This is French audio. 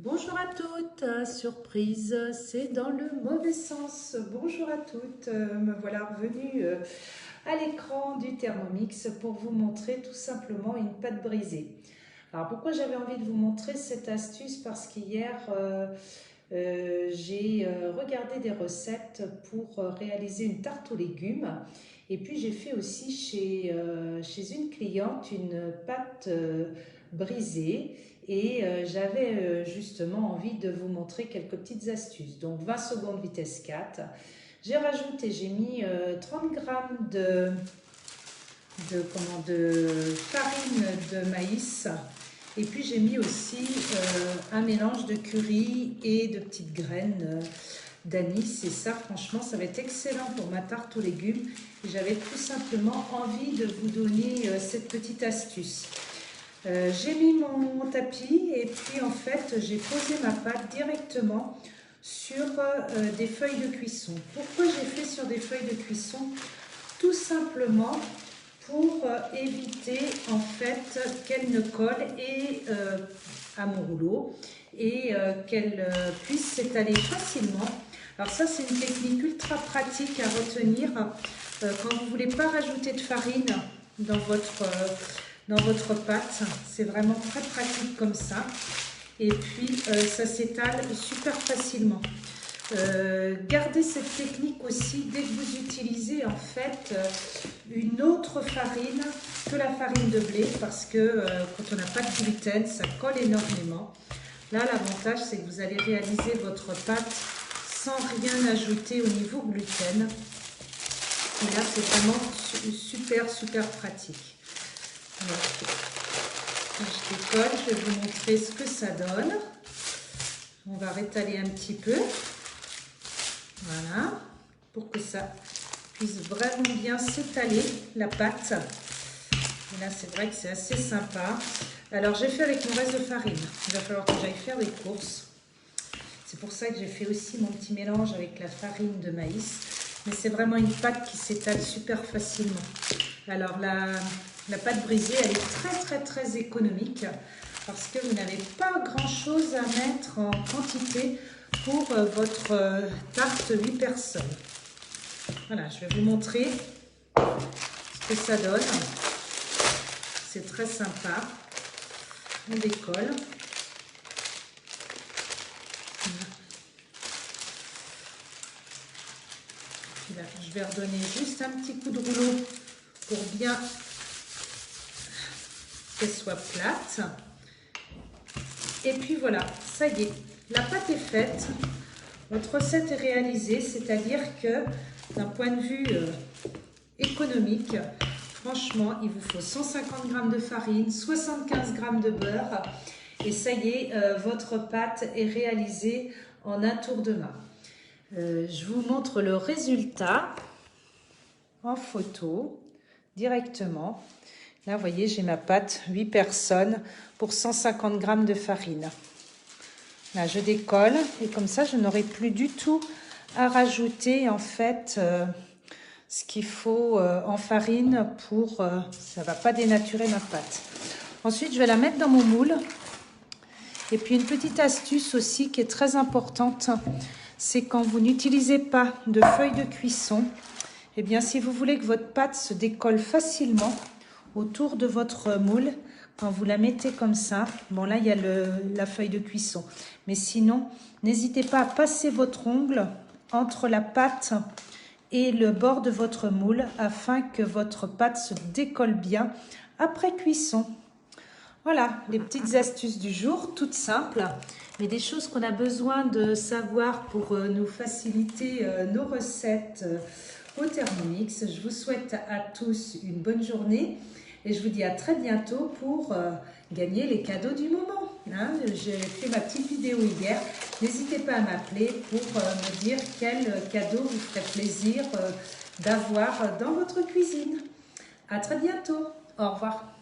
Bonjour à toutes, surprise, c'est dans le mauvais sens. Bonjour à toutes, me voilà revenue à l'écran du Thermomix pour vous montrer tout simplement une pâte brisée. Alors pourquoi j'avais envie de vous montrer cette astuce? Parce qu'hier j'ai regardé des recettes pour réaliser une tarte aux légumes. Et puis j'ai fait aussi chez une cliente une pâte brisée. Et j'avais justement envie de vous montrer quelques petites astuces. Donc 20 secondes vitesse 4. J'ai mis 30 grammes de farine de maïs. Et puis j'ai mis aussi un mélange de curry et de petites graines d'anis. Et ça, franchement, ça va être excellent pour ma tarte aux légumes. J'avais tout simplement envie de vous donner cette petite astuce. J'ai mis mon tapis et puis en fait j'ai posé ma pâte directement sur des feuilles de cuisson. Pourquoi j'ai fait sur des feuilles de cuisson? Tout simplement pour éviter en fait qu'elle ne colle à mon rouleau et qu'elle puisse s'étaler facilement. Alors ça, c'est une technique ultra pratique à retenir quand vous ne voulez pas rajouter de farine dans votre pâte. C'est vraiment très pratique comme ça. Et puis ça s'étale super facilement. Gardez cette technique aussi dès que vous utilisez en fait une autre farine que la farine de blé, parce que quand on n'a pas de gluten, ça colle énormément. Là, l'avantage, c'est que vous allez réaliser votre pâte sans rien ajouter au niveau gluten. Et là, c'est vraiment super pratique. Alors, je décolle, je vais vous montrer ce que ça donne. On va rétaler un petit peu. Voilà, pour que ça puisse vraiment bien s'étaler, la pâte. Et là, c'est vrai que c'est assez sympa. Alors, j'ai fait avec mon reste de farine. Il va falloir que j'aille faire des courses. C'est pour ça que j'ai fait aussi mon petit mélange avec la farine de maïs. Mais c'est vraiment une pâte qui s'étale super facilement. Alors, la pâte brisée, elle est très économique parce que vous n'avez pas grand-chose à mettre en quantité pour votre tarte 8 personnes. Voilà, je vais vous montrer ce que ça donne. C'est très sympa. On décolle. Là, je vais redonner juste un petit coup de rouleau pour bien qu'elle soit plate. Et puis voilà, ça y est, la pâte est faite. Votre recette est réalisée, c'est-à-dire que d'un point de vue économique, franchement, il vous faut 150 g de farine, 75 g de beurre. Et ça y est, votre pâte est réalisée en un tour de main. Je vous montre le résultat en photo directement. Là, vous voyez, j'ai ma pâte 8 personnes pour 150 g de farine. Là, je décolle et comme ça, je n'aurai plus du tout à rajouter en fait ce qu'il faut en farine pour... ça ne va pas dénaturer ma pâte. Ensuite, je vais la mettre dans mon moule. Et puis, une petite astuce aussi qui est très importante, c'est quand vous n'utilisez pas de feuilles de cuisson, eh bien, si vous voulez que votre pâte se décolle facilement autour de votre moule, quand vous la mettez comme ça, bon là, il y a la feuille de cuisson. Mais sinon, n'hésitez pas à passer votre ongle entre la pâte et le bord de votre moule afin que votre pâte se décolle bien après cuisson. Voilà, les petites astuces du jour, toutes simples, mais des choses qu'on a besoin de savoir pour nous faciliter nos recettes au Thermomix. Je vous souhaite à tous une bonne journée et je vous dis à très bientôt pour gagner les cadeaux du moment. Hein, j'ai fait ma petite vidéo hier. N'hésitez pas à m'appeler pour me dire quel cadeau vous ferait plaisir d'avoir dans votre cuisine. À très bientôt. Au revoir.